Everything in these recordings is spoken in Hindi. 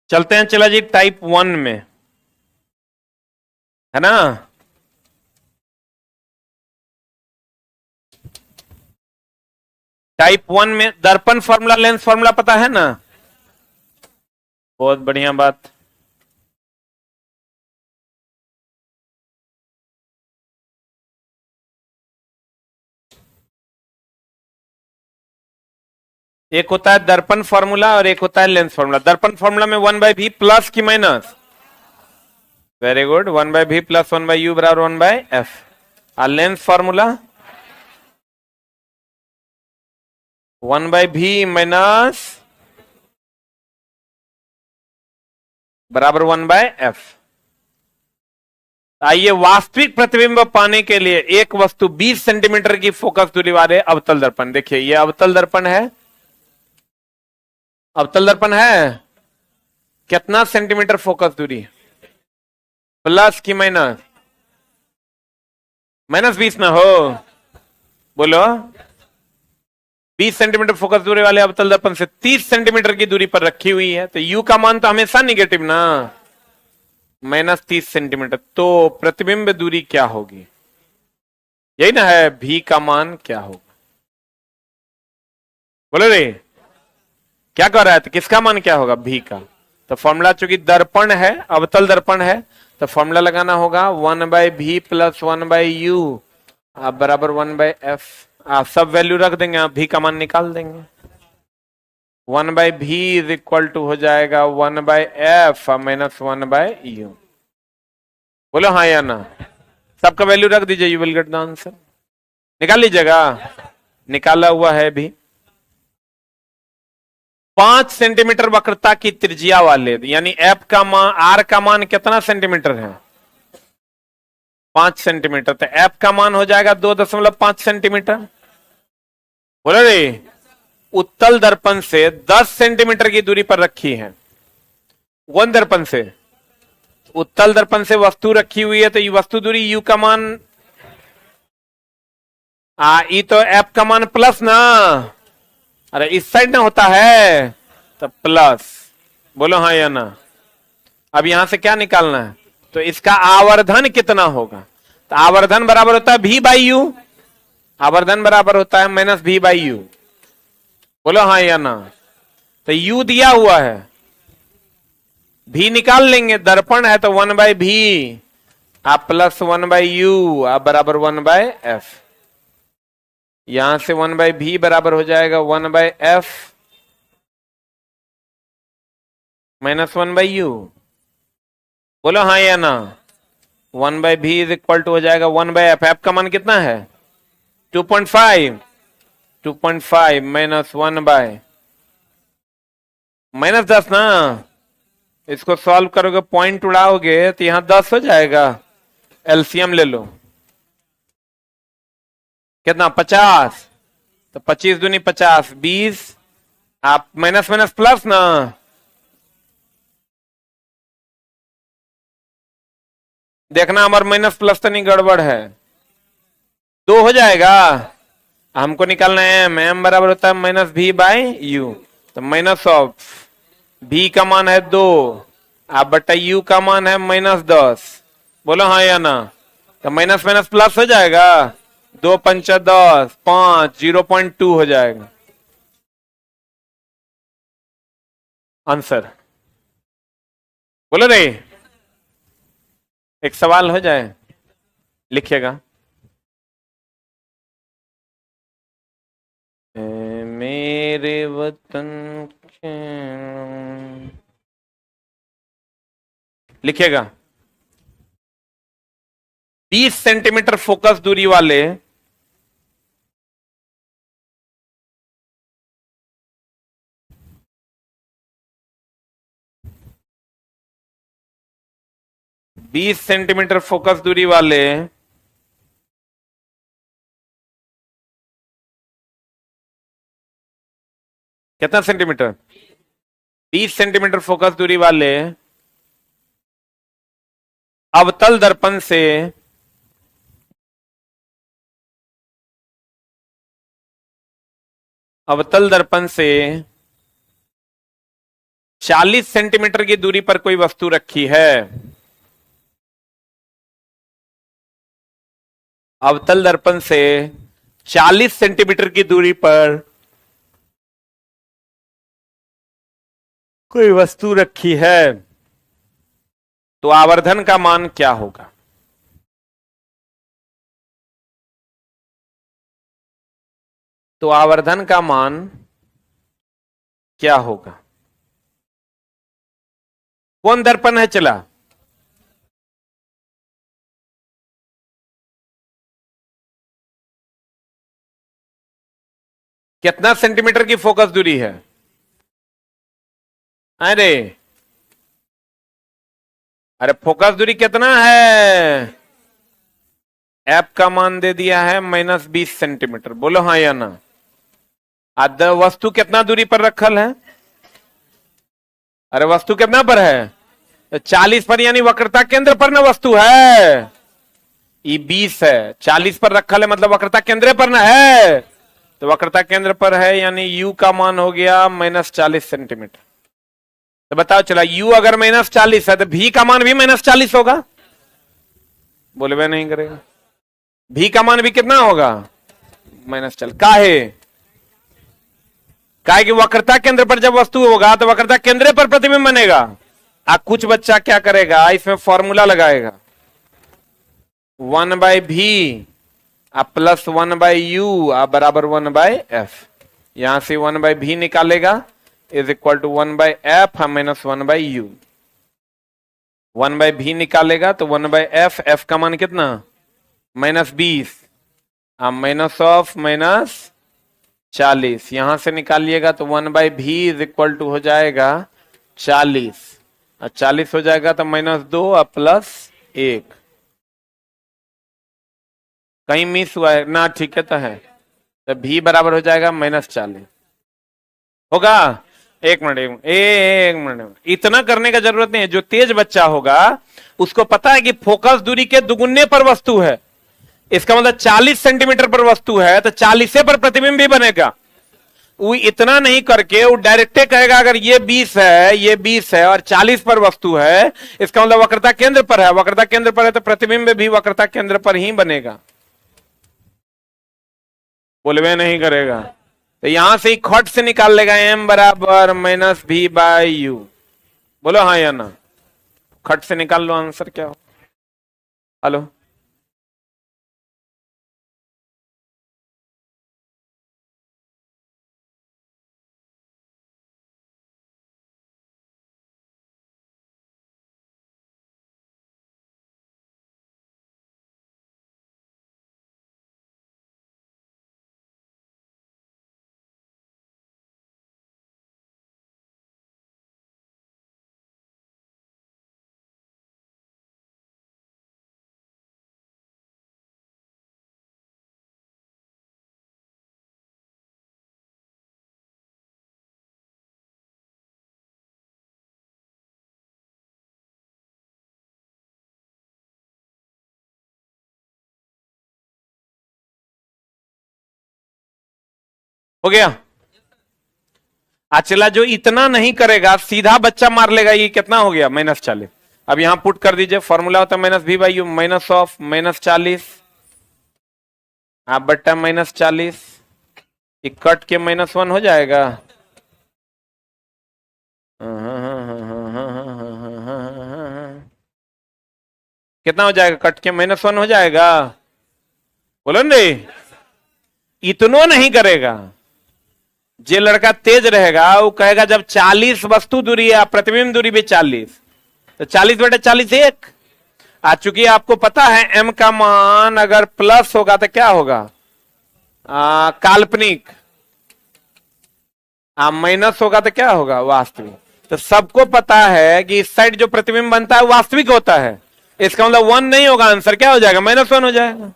चलते हैं, चला जी टाइप 1 में, है ना। टाइप 1 में दर्पण फॉर्मूला, लेंस फॉर्मूला पता है ना। बहुत बढ़िया बात। एक होता है दर्पण फॉर्मूला और एक होता है लेंस फॉर्मूला। दर्पण फॉर्मूला में 1/v प्लस की minus. Very good. 1/v plus 1/u बराबर 1/f। और लेंस फॉर्मूला 1/v माइनस बराबर 1/f। आइए, वास्तविक प्रतिबिंब पाने के लिए एक वस्तु 20 सेंटीमीटर की फोकस दूरी वाले अवतल दर्पण। देखिए, ये अवतल दर्पण है। अवतल दर्पण है, कितना सेंटीमीटर फोकस दूरी? प्लस की माइनस? -20 ना हो, बोलो। 20 सेंटीमीटर फोकस दूरी वाले अवतल दर्पण से 30 सेंटीमीटर की दूरी पर रखी हुई है, तो u का मान तो हमेशा निगेटिव ना, -30 सेंटीमीटर। तो प्रतिबिंब दूरी क्या होगी? यही ना है, v का मान क्या होगा? बोलो रे, क्या कह रहा है? तो किसका मान क्या होगा? v का। तो फॉर्मूला, चूंकि दर्पण है, अवतल दर्पण है, तो फॉर्मूला लगाना होगा 1/v प्लस 1/u आप बराबर 1/f। आप सब वैल्यू रख देंगे, आप v का मान निकाल देंगे। 1/v इज इक्वल टू हो जाएगा 1/f माइनस 1/u। बोलो हाँ या ना। सबका वैल्यू रख दीजिए, you will get the answer. निकाल लीजिएगा, निकाला हुआ है भी। 5 सेंटीमीटर वक्रता की त्रिज्या वाले, यानी एफ का मान, आर का मान कितना सेंटीमीटर है? 5 सेंटीमीटर। तो एफ का मान हो जाएगा 2.5 सेंटीमीटर। बोलो रे, उत्तल दर्पण से 10 सेंटीमीटर की दूरी पर रखी है। वन दर्पण से, उत्तल दर्पण से वस्तु रखी हुई है, तो ये वस्तु दूरी यू का मान, ई तो एफ का मान प्लस ना। अरे इस साइड ना होता है, तो प्लस। बोलो हाँ या ना। अब यहां से क्या निकालना है? तो इसका आवर्धन कितना होगा? तो आवर्धन बराबर होता है v बाई यू। आवर्धन बराबर होता है -v बाई यू। बोलो हाँ या ना। तो u दिया हुआ है, v निकाल लेंगे। दर्पण है तो 1/v आप प्लस 1/u आप बराबर 1/f। यहां से 1/v बराबर हो जाएगा 1/f माइनस 1/u। बोलो हाँ या ना। 1/v इज इक्वल टू हो जाएगा 1/f। एफ का मान कितना है? 2.5। 2.5 माइनस 1/, -10 ना। इसको सॉल्व करोगे, पॉइंट उड़ाओगे तो यहां 10 हो जाएगा। एलसीएम ले लो, कितना? 50। तो 25 दूनी 50, 20 आप माइनस माइनस प्लस ना। देखना हमारा माइनस प्लस तो नहीं गड़बड़ है। 2 हो जाएगा। हमको निकालना है एम। एम बराबर होता है -v बाई यू। तो माइनस ऑफ v का मान है 2 आप बटा u का मान है -10। बोलो हाँ या ना। तो माइनस माइनस प्लस हो जाएगा। 2 पंचा 10, 5, 0.2 हो जाएगा आंसर। बोलो रे, एक सवाल हो जाए, लिखिएगा। मेरे वतन के, लिखिएगा। 20 सेंटीमीटर फोकस दूरी वाले 20 सेंटीमीटर फोकस दूरी वाले कितना सेंटीमीटर? 20 सेंटीमीटर फोकस दूरी वाले अवतल दर्पण से 40 सेंटीमीटर की दूरी पर कोई वस्तु रखी है, अवतल दर्पण से 40 सेंटीमीटर की दूरी पर कोई वस्तु रखी है, तो आवर्धन का मान क्या होगा? तो आवर्धन का मान क्या होगा? कौन दर्पण है चला? कितना सेंटीमीटर की फोकस दूरी है? अरे अरे फोकस दूरी कितना है? एफ का मान दे दिया है -20 सेंटीमीटर। बोलो हाँ या ना। वस्तु कितना दूरी पर रखल है? अरे वस्तु कितना पर है? 40 पर, यानी वक्रता केंद्र पर ना वस्तु है। ये 20 है, 40 पर रखल है मतलब वक्रता केंद्र पर ना है। तो वक्रता केंद्र पर है, यानी u का मान हो गया -40 सेंटीमीटर। तो बताओ चला, u अगर -40 है तो v का मान भी -40 होगा? बोले वे नहीं करेगा। v का मान भी कितना होगा? -40। काहे? काहे कि वक्रता केंद्र पर जब वस्तु होगा तो वक्रता केंद्र पर प्रतिबिंब बनेगा। कुछ बच्चा क्या करेगा, इसमें फॉर्मूला लगाएगा 1/v प्लस 1/u बराबर 1/f। यहां से 1/v निकालेगा is equal to 1/f minus 1/u। 1/v निकालेगा तो 1/f, f का मान कितना? -20 माइनस ऑफ -40। यहां से निकालिएगा तो 1/v इज इक्वल टू हो जाएगा 40। 40 हो जाएगा तो -2 प्लस 1। कहीं मिस हुआ है ना? ठीक है तो है, तो v बराबर हो जाएगा -40 होगा। एक मिनट, इतना करने का जरूरत नहीं है। जो तेज बच्चा होगा उसको पता है कि फोकस दूरी के दुगुने पर वस्तु है। इसका मतलब 40 सेंटीमीटर पर वस्तु है तो 40 पर प्रतिबिंब भी बनेगा। वो इतना नहीं करके वो डायरेक्ट कहेगा अगर ये 20 है, ये 20 है और 40 पर वस्तु है, इसका मतलब वक्रता केंद्र पर है। वक्रता केंद्र पर है तो प्रतिबिंब भी वक्रता केंद्र पर ही बनेगा। बोलवे नहीं करेगा। तो यहां से खट से निकाल लेगा m बराबर -v/u। बोलो हाँ या ना। खट से निकाल लो, आंसर क्या हो? हेलो, हो गया? चला, जो इतना नहीं करेगा सीधा बच्चा मार लेगा। ये कितना हो गया? -40। अब यहां पुट कर दीजिए, फॉर्मूला होता है -v/u माइनस ऑफ -40 बट्टा -40। कट के -1 हो जाएगा। कितना हो जाएगा? कट के -1 हो जाएगा। बोलो ने, इतनो नहीं करेगा। जे लड़का तेज रहेगा वो कहेगा जब 40 वस्तु दूरी है, प्रतिबिंब दूरी भी 40, तो 40/40 1। चूंकि आपको पता है m का मान अगर प्लस होगा तो क्या होगा? काल्पनिक। माइनस होगा तो क्या होगा? वास्तविक। तो सबको पता है कि इस साइड जो प्रतिबिंब बनता है वास्तविक होता है। इसका मतलब 1 नहीं होगा, आंसर क्या हो जाएगा? -1 हो जाएगा।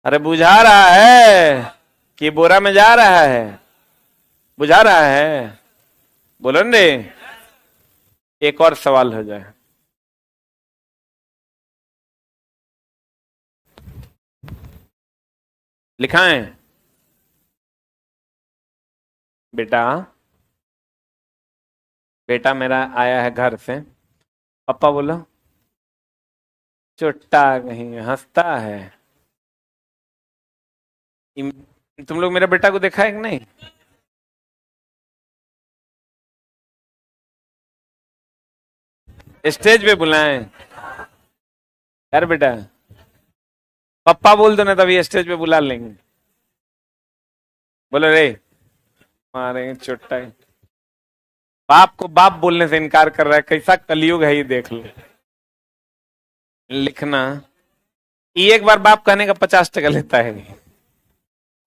अरे बुझा रहा है कि बोरा में जा रहा है? बुझा रहा है? बोलो ने। एक और सवाल हो जाए। लिखाएं बेटा। बेटा मेरा आया है घर से। पापा बोलो। चुट्टा कहीं हंसता है। तुम लोग मेरे बेटा को देखा है कि नहीं? स्टेज पे बुलाएं। यार बेटा, पप्पा बोल दो ना, तभी स्टेज पे बुला लेंगे। बोलो रे। मारे चुट्टा। बाप को बाप बोलने से इनकार कर रहा है, कैसा कलयुग है ये देख लो। लिखना। ये एक बार बाप कहने का 50 टका लेता है।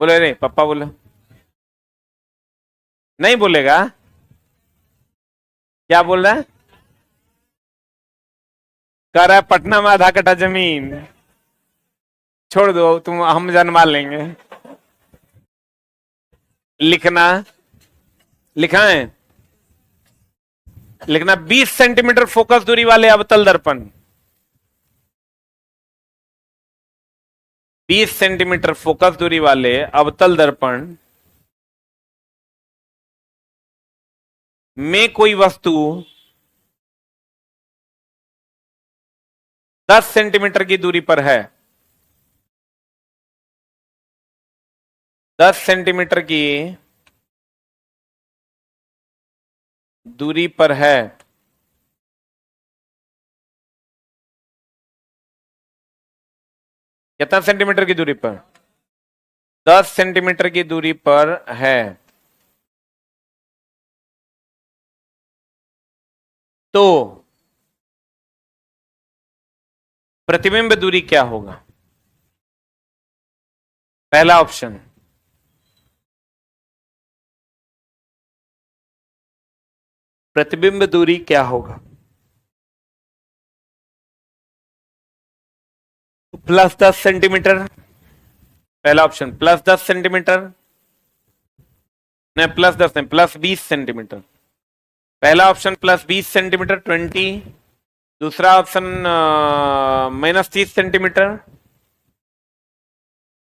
बोलो रे पप्पा बोलो। नहीं बोलेगा। क्या बोल रहा है? कह रहा है पटना में आधा कट्ठा जमीन। छोड़ दो, तुम हम जनवा लेंगे। लिखना। लिखा है। लिखना 20 सेंटीमीटर फोकस दूरी वाले अवतल दर्पण। 20 सेंटीमीटर फोकस दूरी वाले अवतल दर्पण में कोई वस्तु 10 सेंटीमीटर की दूरी पर है। 10 सेंटीमीटर की दूरी पर है। कितना सेंटीमीटर की दूरी पर? 10 सेंटीमीटर की दूरी पर है। तो प्रतिबिंब दूरी क्या होगा? पहला ऑप्शन। प्रतिबिंब दूरी क्या होगा? +10 सेंटीमीटर। पहला ऑप्शन +10 सेंटीमीटर। नहीं, +10 नहीं, +20 सेंटीमीटर। पहला ऑप्शन +20 सेंटीमीटर 20। दूसरा ऑप्शन -30 सेंटीमीटर।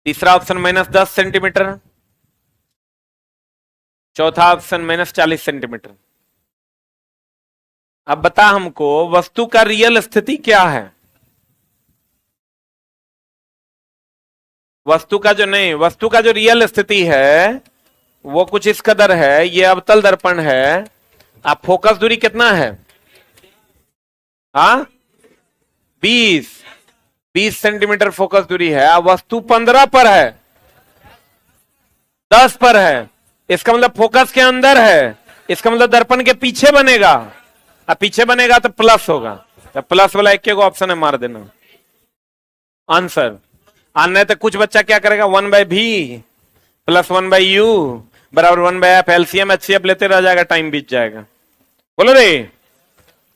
तीसरा ऑप्शन -10 सेंटीमीटर। चौथा ऑप्शन -40 सेंटीमीटर। अब बता हमको वस्तु का रियल स्थिति क्या है। वस्तु का जो रियल स्थिति है वो कुछ इस कदर है। ये अवतल दर्पण है। अब फोकस दूरी कितना है? हाँ, 20 सेंटीमीटर फोकस दूरी है। अब वस्तु 15 पर है, 10 पर है। इसका मतलब फोकस के अंदर है। इसका मतलब दर्पण के पीछे बनेगा। अब पीछे बनेगा तो प्लस होगा। तो प्लस वाला एक को ऑप्शन है, मार देना आंसर। अन्य तो कुछ बच्चा क्या करेगा, 1/v +1/u बराबर 1/f। एलसीएम एचसीएफ लेते रह जाएगा, टाइम बीत जाएगा। बोलो रे,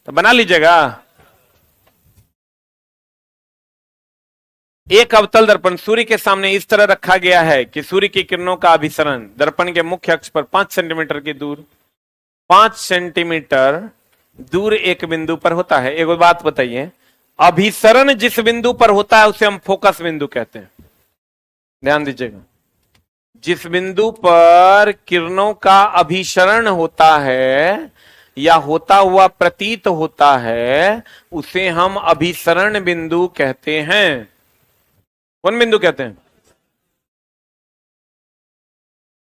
तो बना लीजिएगा। एक अवतल दर्पण सूर्य के सामने इस तरह रखा गया है कि सूर्य की किरणों का अभिसरण दर्पण के मुख्य अक्ष पर 5 सेंटीमीटर की दूर 5 सेंटीमीटर दूर एक बिंदु पर होता है। एक बात बताइए, अभिसरण जिस बिंदु पर होता है उसे हम फोकस बिंदु कहते हैं। ध्यान दीजिएगा, जिस बिंदु पर किरणों का अभिसरण होता है या होता हुआ प्रतीत होता है उसे हम अभिसरण बिंदु कहते हैं। कौन बिंदु कहते हैं?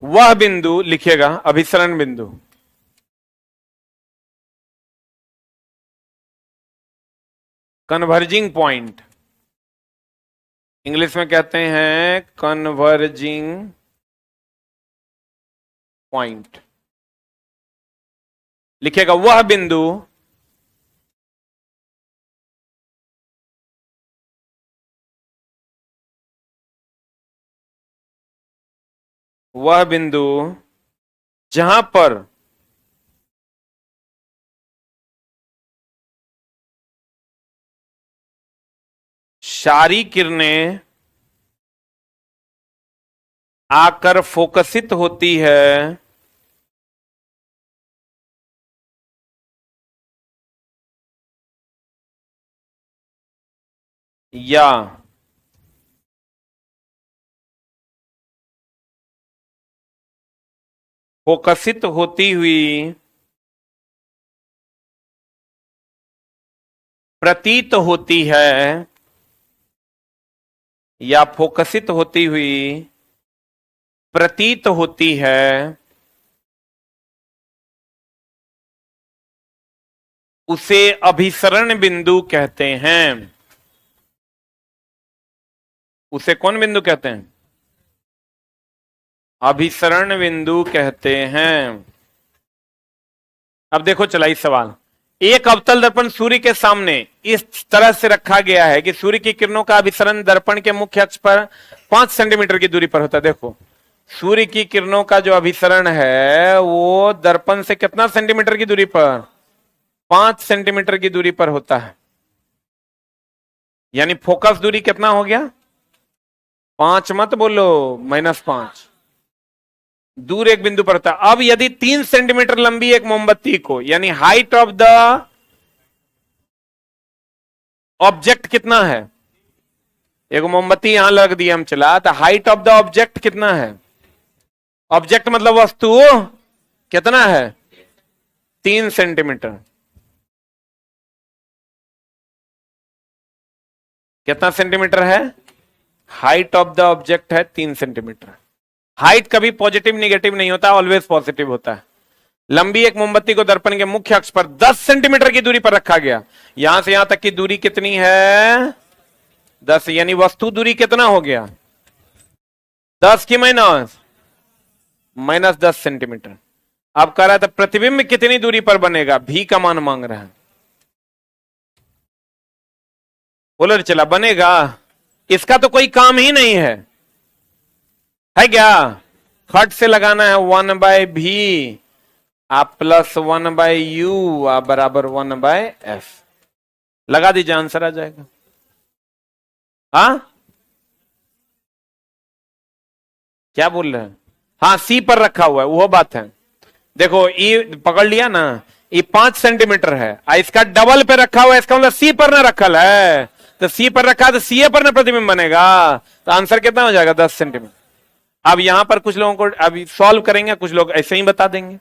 वह बिंदु लिखिएगा, अभिसरण बिंदु। कन्वर्जिंग पॉइंट इंग्लिश में कहते हैं कन्वर्जिंग पॉइंट। लिखिएगा वह बिंदु वह बिंदु जहां पर सारी किरणें आकर फोकसित होती है या फोकसित होती हुई प्रतीत होती है या फोकसित होती हुई प्रतीत होती है उसे अभिसरण बिंदु कहते हैं। उसे कौन बिंदु कहते हैं? अभिसरण बिंदु कहते हैं। अब देखो चला सवाल, एक अवतल दर्पण सूर्य के सामने इस तरह से रखा गया है कि सूर्य की किरणों का अभिसरण दर्पण के मुख्य अक्ष पर 5 सेंटीमीटर की दूरी पर होता है। देखो सूर्य की किरणों का जो अभिसरण है वो दर्पण से कितना सेंटीमीटर की दूरी पर? 5 सेंटीमीटर की दूरी पर होता है। यानी फोकस दूरी कितना हो गया? 5 मत बोलो, -5 दूर एक बिंदु पर होता है। अब यदि 3 सेंटीमीटर लंबी एक मोमबत्ती को, यानी हाइट ऑफ द ऑब्जेक्ट कितना है? एक मोमबत्ती यहां लग दी हम चला, तो हाइट ऑफ द ऑब्जेक्ट कितना है? ऑब्जेक्ट मतलब वस्तु कितना है? 3 सेंटीमीटर। कितना सेंटीमीटर है? हाइट ऑफ द ऑब्जेक्ट है 3 सेंटीमीटर। हाइट कभी पॉजिटिव निगेटिव नहीं होता, ऑलवेज पॉजिटिव होता है। लंबी एक मोमबत्ती को दर्पण के मुख्य अक्ष पर 10 सेंटीमीटर की दूरी पर रखा गया। यहां से यहां तक की दूरी कितनी है? 10, यानी वस्तु दूरी कितना हो गया? 10 की -10 सेंटीमीटर। अब कह रहा था प्रतिबिंब कितनी दूरी पर बनेगा? भी का मान मांग रहा है। बोलो चला बनेगा, इसका तो कोई काम ही नहीं है क्या? खट से लगाना है 1/v आप प्लस 1/u आप बराबर 1/f लगा दीजिए, आंसर आ जाएगा। हाँ क्या बोल रहे हैं? हाँ सी पर रखा हुआ है, वो बात है। देखो ई पकड़ लिया ना, ये 5 सेंटीमीटर है, इसका डबल पे रखा हुआ है, इसका मतलब सी पर ना रखल है, तो सी पर रखा तो सी पर ना प्रतिबिंब बनेगा, तो आंसर कितना हो जाएगा? 10 सेंटीमीटर। अब यहां पर कुछ लोगों को अभी सॉल्व करेंगे, कुछ लोग ऐसे ही बता देंगे।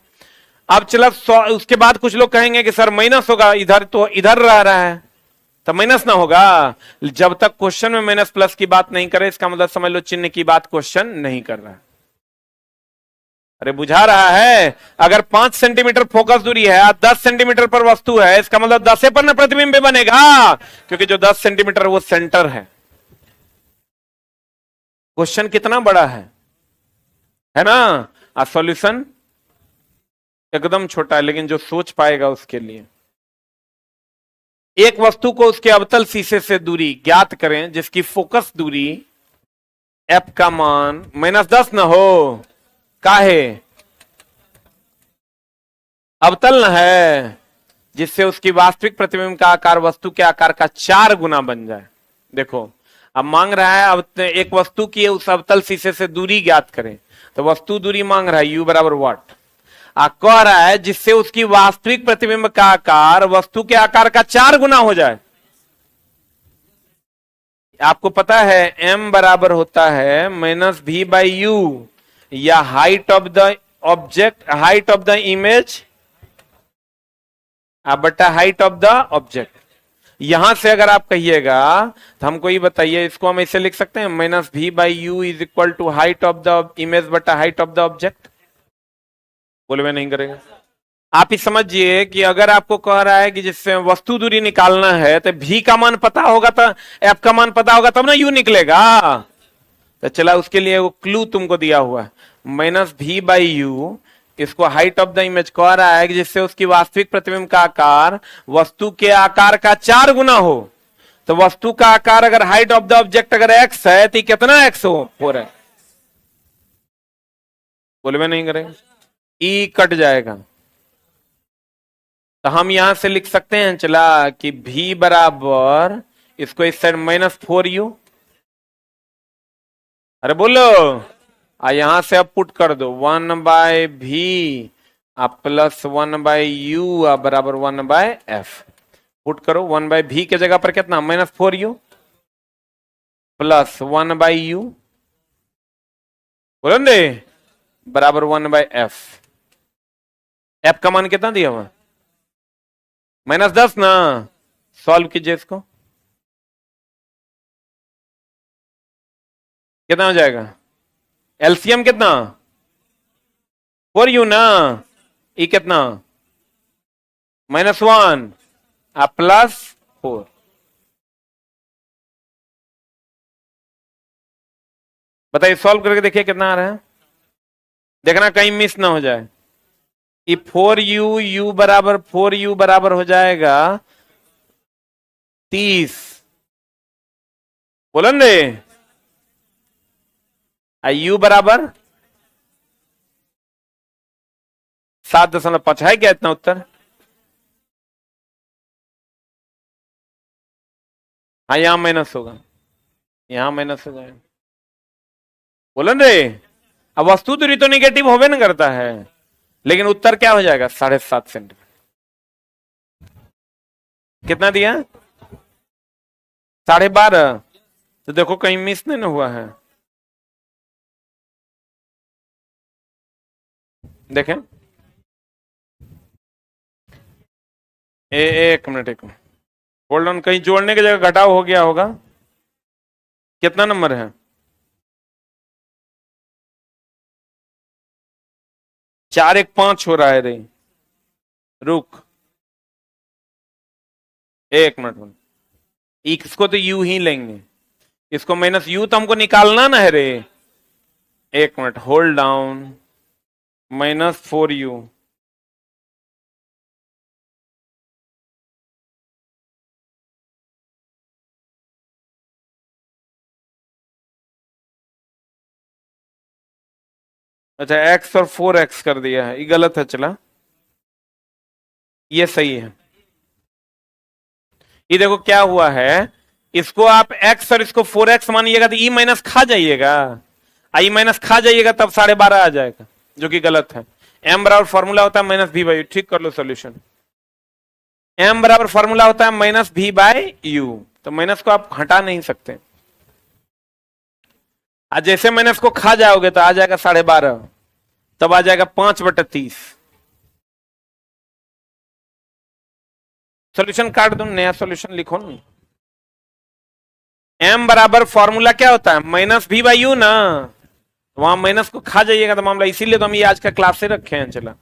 अब चला उसके बाद कुछ लोग कहेंगे कि सर माइनस होगा, इधर तो इधर रहा है तो माइनस ना होगा। जब तक क्वेश्चन में माइनस प्लस की बात नहीं करे, इसका मतलब समझ लो चिन्ह की बात क्वेश्चन नहीं कर रहा है। अरे बुझा रहा है? अगर 5 सेंटीमीटर फोकस दूरी है, 10 सेंटीमीटर पर वस्तु है, इसका मतलब 10 पर ना प्रतिबिंब बनेगा, क्योंकि जो 10 सेंटीमीटर वो सेंटर है। क्वेश्चन कितना बड़ा है ना? सॉल्यूशन एकदम छोटा है, लेकिन जो सोच पाएगा उसके लिए। एक वस्तु को उसके अवतल शीशे से दूरी ज्ञात करें जिसकी फोकस दूरी f का मान -10 न हो। काहे? अवतल न है, जिससे उसकी वास्तविक प्रतिबिंब का आकार वस्तु के आकार का 4 गुना बन जाए। देखो अब मांग रहा है अब एक वस्तु की उस अवतल शीशे से दूरी ज्ञात करें, तो वस्तु दूरी मांग रहा है u बराबर वाट, कह रहा है जिससे उसकी वास्तविक प्रतिबिंब का आकार वस्तु के आकार का 4 गुना हो जाए। आपको पता है m बराबर होता है -v/u, या height of the object, height of the image बटा हाइट ऑफ द ऑब्जेक्ट। यहां से अगर आप कहिएगा तो हमको ये बताइए, इसको हम ऐसे लिख सकते हैं -v/u is equal to height of the image बटा हाइट ऑफ द ऑब्जेक्ट। बोले मैं नहीं करेगा। आप ही समझिए कि अगर आपको कह रहा है कि जिससे वस्तु दूरी निकालना है तो v का मान पता होगा, तो f का मान पता होगा तब ना u निकलेगा। तो चला उसके लिए वो क्लू तुमको दिया हुआ है, -v/u, इसको हाइट ऑफ द इमेज कह रहा है कि जिससे उसकी वास्तविक प्रतिबिंब का आकार वस्तु के आकार का 4 गुना हो। तो वस्तु का आकार अगर हाइट ऑफ द ऑब्जेक्ट अगर x है तो कितना x हो रहा है? बोले मैं नहीं करेगा, ई कट जाएगा। तो हम यहां से लिख सकते हैं चला कि v बराबर, इसको इस साइड -4u, अरे बोलो यहां से अब पुट कर दो 1/v प्लस 1/u बराबर 1/f। पुट करो 1/v के जगह पर कितना? -4u प्लस 1/u बोलो दे बराबर 1/f। f का मान कितना दिया हुआ? -10 ना, सॉल्व कीजिए इसको, कितना हो जाएगा? एलसीएम कितना? 4u ना, ई कितना? -1 आप +4। बताइए, सॉल्व करके देखिए कितना आ रहा है, देखना कहीं मिस ना हो जाए। ये 4u बराबर 4u बराबर हो जाएगा 30, बोलन रे। u बराबर 7.5 है क्या इतना उत्तर? हाँ, यहां माइनस होगा, यहां माइनस हो जाएगा, बोलन रे। अब वस्तु तो रितो निगेटिव होवे ना करता है, लेकिन उत्तर क्या हो जाएगा? 7.5 सेंटीमीटर। कितना दिया? 12.5। तो देखो कहीं मिस नहीं ना हुआ है, देखें। एक मिनट, एक मिनट होल्ड ऑन, कहीं जोड़ने की जगह घटाव हो गया होगा। कितना नंबर है? 4 1 5 हो रहा है रे, रुक एक मिनट, इसको तो यू ही लेंगे, इसको माइनस यू तो हमको निकालना ना है रे। एक मिनट होल्ड डाउन, -4u, अच्छा x और 4x कर दिया है, ये गलत है, चला ये सही है। ये देखो क्या हुआ है, इसको आप x और इसको 4x मानिएगा तो ई माइनस खा जाइएगा, आई माइनस खा जाइएगा तब 12.5 आ जाएगा, जो कि गलत है। m बराबर फॉर्मूला होता है -v/u, ठीक कर लो सोल्यूशन। m बराबर फॉर्मूला होता है -v/u, तो माइनस को आप हटा नहीं सकते। आज जैसे माइनस को खा जाओगे तो आ जाएगा 12.5, तब आ जाएगा 5/30। सॉल्यूशन काट दो, नया सॉल्यूशन लिखो ना। m बराबर फॉर्मूला क्या होता है? -v/u ना, वहां माइनस को खा जाइएगा तो मामला, इसीलिए तो हम ये आज का क्लास से रखे हैं, चला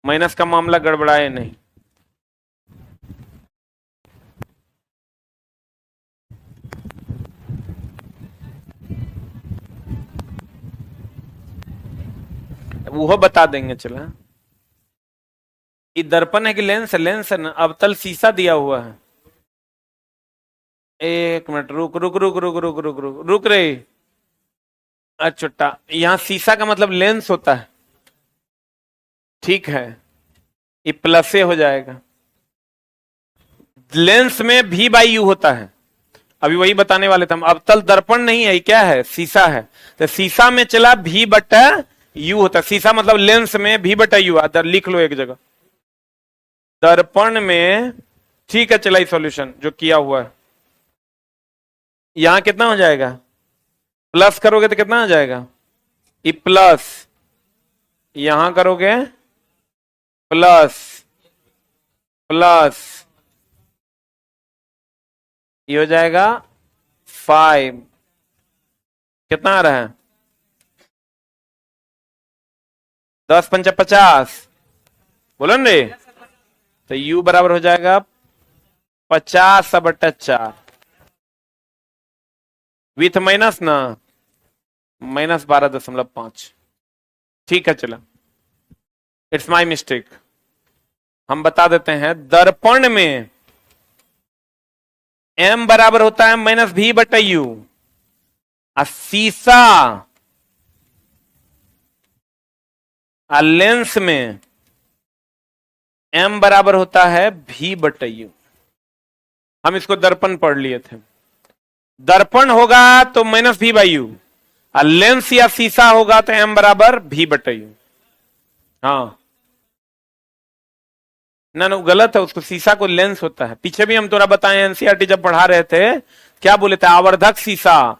माइनस का मामला गड़बड़ाए नहीं। वो बता देंगे, चला। ये दर्पण है कि लेंस है? लेंस है ना, अवतल शीशा दिया हुआ है। एक मिनट रुक रुक रुक रुक रुक रुक रुक रुक रे। अच्छा, यहां शीशा का मतलब लेंस होता है, ठीक है, ये प्लस से हो जाएगा। लेंस में v/u होता है, अभी वही बताने वाले थे हम। अवतल दर्पण नहीं है, क्या है? शीशा है, तो शीशा में चला v/u होता है। शीशा मतलब लेंस में v/u आता, लिख लो एक जगह। दर्पण में, ठीक है, चला सॉल्यूशन जो किया हुआ है। यहां कितना हो जाएगा? प्लस करोगे तो कितना आ जाएगा? ये प्लस, यहां करोगे प्लस प्लस, ये हो जाएगा 5। कितना आ रहा है? 10 5 50, बोलो ना रे। तो u बराबर हो जाएगा 50/4, विथ माइनस ना, -12.5। ठीक है, चला, इट्स माई मिस्टेक। हम बता देते हैं, दर्पण में m बराबर होता है -v/u, शीशा लेंस में m बराबर होता है v/u। हम इसको दर्पण पढ़ लिए थे। दर्पण होगा तो -v/u, लेंस या शीशा होगा तो m बराबर v/u। हाँ ना, गलत है, उसको शीशा को लेंस होता है। पीछे भी हम थोड़ा बताए, एनसीईआरटी जब पढ़ा रहे थे, क्या बोले थे? आवर्धक शीशा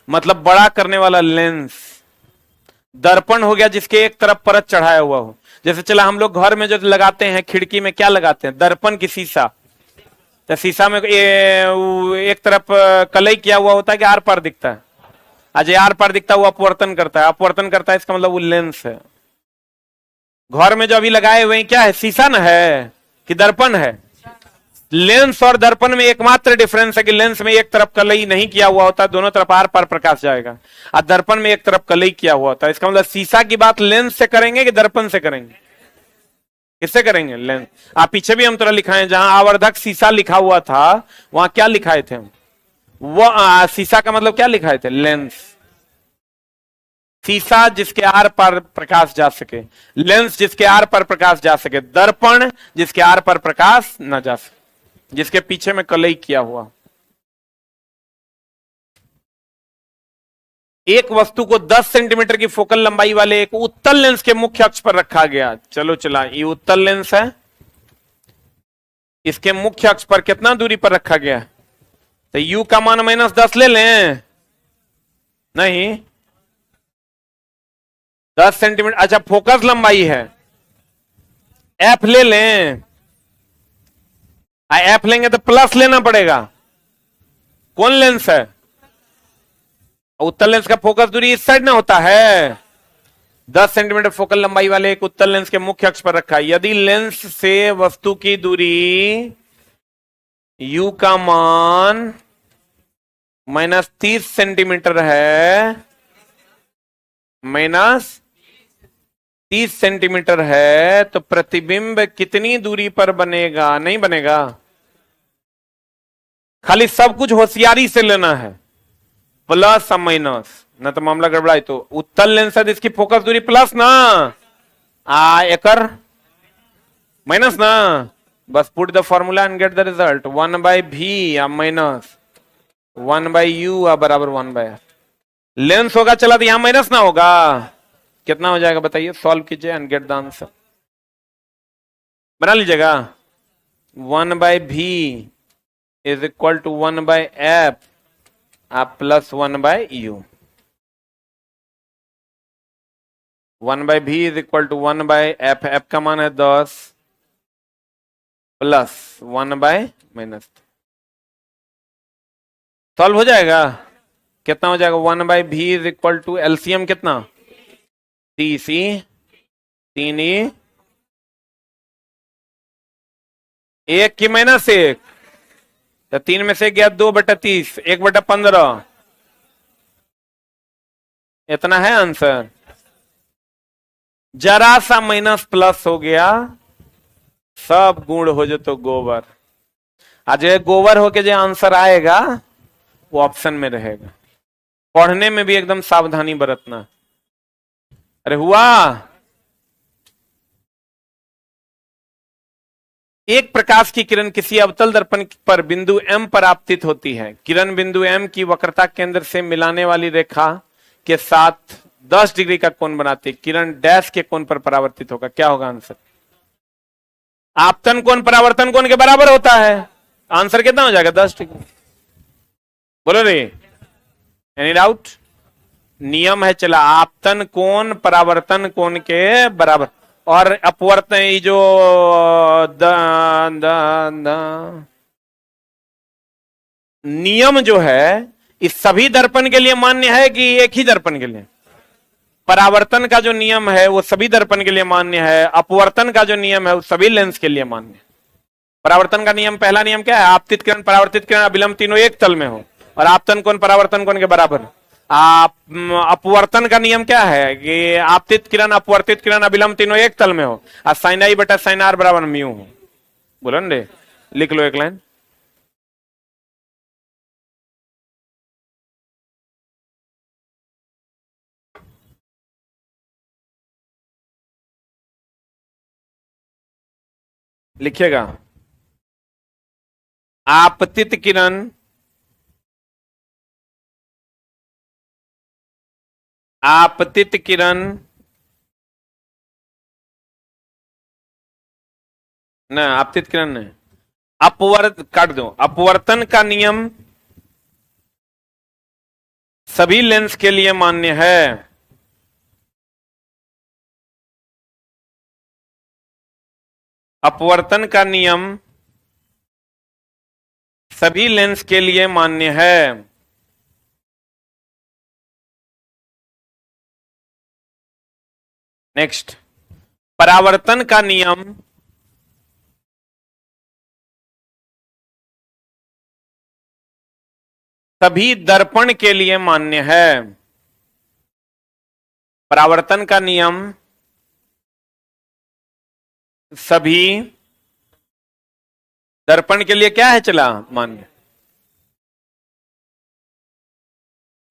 मतलब बड़ा करने वाला लेंस। दर्पण हो गया जिसके एक तरफ परत चढ़ाया हुआ हो। जैसे चला हम लोग घर में जो लगाते हैं खिड़की में, क्या लगाते हैं? दर्पण की शीशा। तो शीशा में एक तरफ कलई किया हुआ होता है कि आर पार दिखता है? आज आर पार दिखता है वो अपवर्तन करता है, अपवर्तन करता है इसका मतलब वो लेंस है। घर में जो अभी लगाए हुए हैं क्या है, शीशा न है कि दर्पण है? लेंस और दर्पण में एकमात्र डिफरेंस है कि लेंस में एक तरफ कलई नहीं किया हुआ होता, दोनों तरफ आर पार प्रकाश जाएगा, और दर्पण में एक तरफ कलई किया हुआ होता है। इसका मतलब शीशा की बात लेंस से करेंगे कि दर्पण से करेंगे? किससे करेंगे? लेंस। आप पीछे भी हम तरह लिखाए, जहां आवर्धक शीशा लिखा हुआ था वहां क्या लिखाए थे हम? वो शीशा का मतलब क्या लिखाए थे? लेंस। शीशा जिसके आर पार प्रकाश जा सके, लेंस जिसके आर पार प्रकाश जा सके, दर्पण जिसके आर पार प्रकाश न जा सके, जिसके पीछे में कलई किया हुआ। एक वस्तु को 10 सेंटीमीटर की फोकल लंबाई वाले एक उत्तल लेंस के मुख्य अक्ष पर रखा गया। चलो चला, ये उत्तल लेंस है, इसके मुख्य अक्ष पर कितना दूरी पर रखा गया? तो u का मान -10 ले लें? नहीं, 10 सेंटीमीटर। अच्छा, फोकस लंबाई है f ले लें, f लेंगे तो प्लस लेना पड़ेगा। कौन लेंस है? उत्तल लेंस का फोकस दूरी इस साइड ना होता है। 10 सेंटीमीटर फोकल लंबाई वाले एक उत्तल लेंस के मुख्य अक्ष पर रखा है। यदि लेंस से वस्तु की दूरी u का मान -30 सेंटीमीटर है, -30 सेंटीमीटर है, तो प्रतिबिंब कितनी दूरी पर बनेगा? नहीं बनेगा, खाली सब कुछ होशियारी से लेना है, प्लस और माइनस, न तो मामला गड़बड़ाई। तो उत्तल लेंस है, इसकी फोकस दूरी प्लस ना, एकर माइनस ना। बस put the formula and get the result. 1/v या माइनस 1/u बराबर 1/r। लेंस होगा चला तो यहां माइनस ना होगा, कितना हो जाएगा बताइए? सॉल्व कीजिए एंड गेट द आंसर। बना लीजिएगा। 1/v is equal to 1/f आप plus 1/u। 1/v is equal to 1/f, f का मान है 10 प्लस 1/-। सॉल्व हो जाएगा। कितना हो जाएगा? 1/v is equal to LCM कितना? 30 3e 1 की -1, तो 3 में से गया 2/30, 1/15, इतना है आंसर। जरा सा माइनस प्लस हो गया, सब गुण हो जो तो गोबर। आज गोबर होके जो आंसर आएगा वो ऑप्शन में रहेगा। पढ़ने में भी एकदम सावधानी बरतना। अरे हुआ। एक प्रकाश की किरण किसी अवतल दर्पण पर बिंदु M पर आपतित होती है। किरण बिंदु M की वक्रता केंद्र से मिलाने वाली रेखा के साथ 10 डिग्री का कोण बनाती है। किरण डैश के कोण पर परावर्तित होगा। क्या होगा आंसर? आपतन कोण परावर्तन कोण के बराबर होता है। आंसर कितना हो जाएगा? 10 डिग्री। बोलो रे, एनी डाउट? नियम है चला, आपतन कोण परावर्तन कोण के बराबर, और अपवर्तन जो नियम जो है इस सभी दर्पण के लिए मान्य है कि एक ही दर्पण के लिए? परावर्तन का जो नियम है वो सभी दर्पण के लिए मान्य है, अपवर्तन का जो नियम है वो सभी लेंस के लिए मान्य है। परावर्तन का नियम, पहला नियम क्या है? आपतित किरण, परावर्तित किरण, अभिलंब तीनों एक तल में हो, और आपतन कोण परावर्तन कोण के बराबर। अपवर्तन का नियम क्या है कि आपतित किरण, अपवर्तित किरण, अभिलंब तीनों एक तल में हो, और साइन आई बटा साइन आर बराबर म्यू हो। बोलो रे, लिख लो एक लाइन। लिखिएगा, आपतित किरण आपतित किरण ना, आपतित किरण नहीं, अपवर्त काट दो। अपवर्तन का नियम सभी लेंस के लिए मान्य है। अपवर्तन का नियम सभी लेंस के लिए मान्य है। नेक्स्ट, परावर्तन का नियम सभी दर्पण के लिए मान्य है। परावर्तन का नियम सभी दर्पण के लिए क्या है चला मान्य।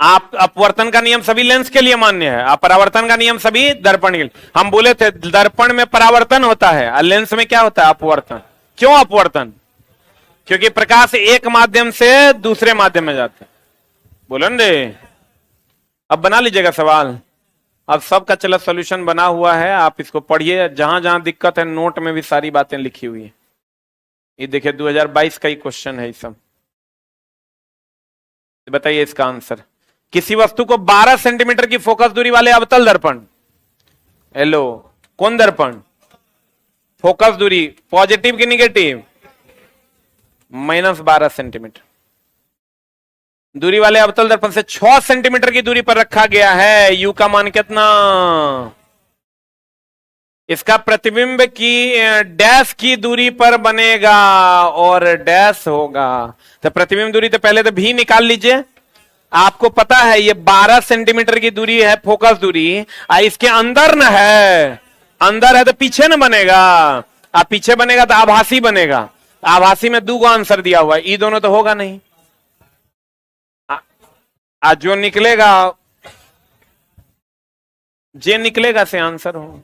आप अपवर्तन का नियम सभी लेंस के लिए मान्य है, अपरावर्तन का नियम सभी दर्पण के लिए। हम बोले थे दर्पण में परावर्तन होता है और लेंस में क्या होता है अपवर्तन। क्यों अपवर्तन? क्योंकि प्रकाश एक माध्यम से दूसरे माध्यम में जाता है। बोलो न रे, अब बना लीजिएगा सवाल। अब सबका चला सॉल्यूशन बना हुआ है, आप इसको पढ़िए। जहां जहां दिक्कत है नोट में भी सारी बातें लिखी हुई है। ये देखिए 2022 का ही क्वेश्चन है ये सब। बताइए इसका आंसर। किसी वस्तु को 12 सेंटीमीटर की फोकस दूरी वाले अवतल दर्पण, हेलो कौन दर्पण, फोकस दूरी पॉजिटिव की निगेटिव, -12 सेंटीमीटर दूरी वाले अवतल दर्पण से 6 सेंटीमीटर की दूरी पर रखा गया है। यू का मान कितना? इसका प्रतिबिंब की डैश की दूरी पर बनेगा और डैश होगा। तो प्रतिबिंब दूरी तो पहले तो भी निकाल लीजिए। आपको पता है ये 12 सेंटीमीटर की दूरी है फोकस दूरी, इसके अंदर न है, अंदर है तो पीछे न बनेगा, अब पीछे बनेगा तो आभासी बनेगा। आभासी में 2 आंसर दिया हुआ है, ये दोनों तो होगा नहीं। आज जो निकलेगा जे निकलेगा से आंसर हो।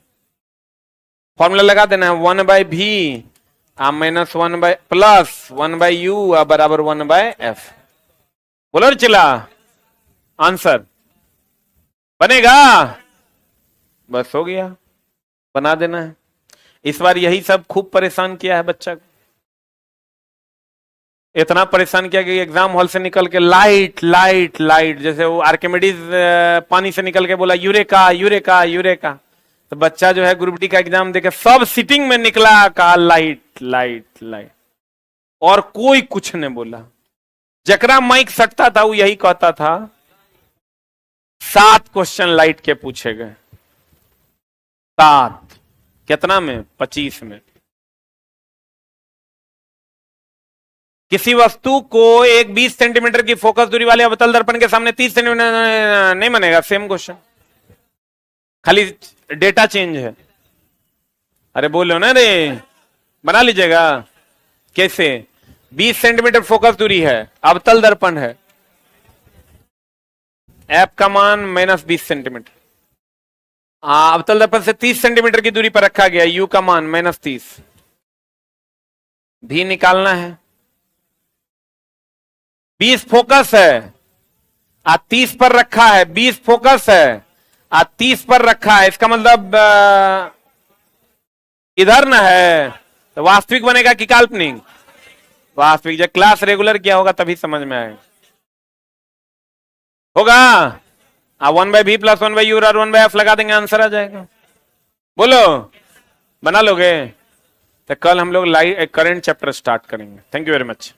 फॉर्मूला लगा देना है 1/v -1/+1/u बराबर 1/f। बोलो चिल्ला, आंसर बनेगा। बस हो गया, बना देना है। इस बार यही सब खूब परेशान किया है बच्चा को, इतना परेशान किया कि एग्जाम हॉल से निकल के लाइट लाइट लाइट, जैसे वो आर्किमिडीज पानी से निकल के बोला यूरेका यूरेका यूरेका, तो बच्चा जो है ग्रुप डी का एग्जाम देके सब सिटिंग में निकला, कहा लाइट लाइट लाइट, और कोई कुछ नहीं बोला। जकरा माइक सटता था वो यही कहता था 7 क्वेश्चन लाइट के पूछे गए। 7 कितना में? 25 में। किसी वस्तु को एक 20 सेंटीमीटर की फोकस दूरी वाले अवतल दर्पण के सामने 30 सेंटीमीटर नहीं बनेगा। सेम क्वेश्चन, खाली डेटा चेंज है। अरे बोलो ना रे, बना लीजिएगा। कैसे? 20 सेंटीमीटर फोकस दूरी है, अवतल दर्पण है, एफ का मान -20 सेंटीमीटर, अवतल दर्पण से 30 सेंटीमीटर की दूरी पर रखा गया, यू का मान -30, भी निकालना है। 20 फोकस है, 30 पर रखा है, 20 फोकस है, 30 पर रखा है, इसका मतलब इधर ना है, तो वास्तविक बनेगा कि काल्पनिक? वास्तविक। जब क्लास रेगुलर किया होगा तभी समझ में आएगा। होगा 1/v + 1/u और 1/f लगा देंगे, आंसर आ जाएगा। बोलो, बना लोगे? तो कल हम लोग लाइव करंट चैप्टर स्टार्ट करेंगे। Thank you very much.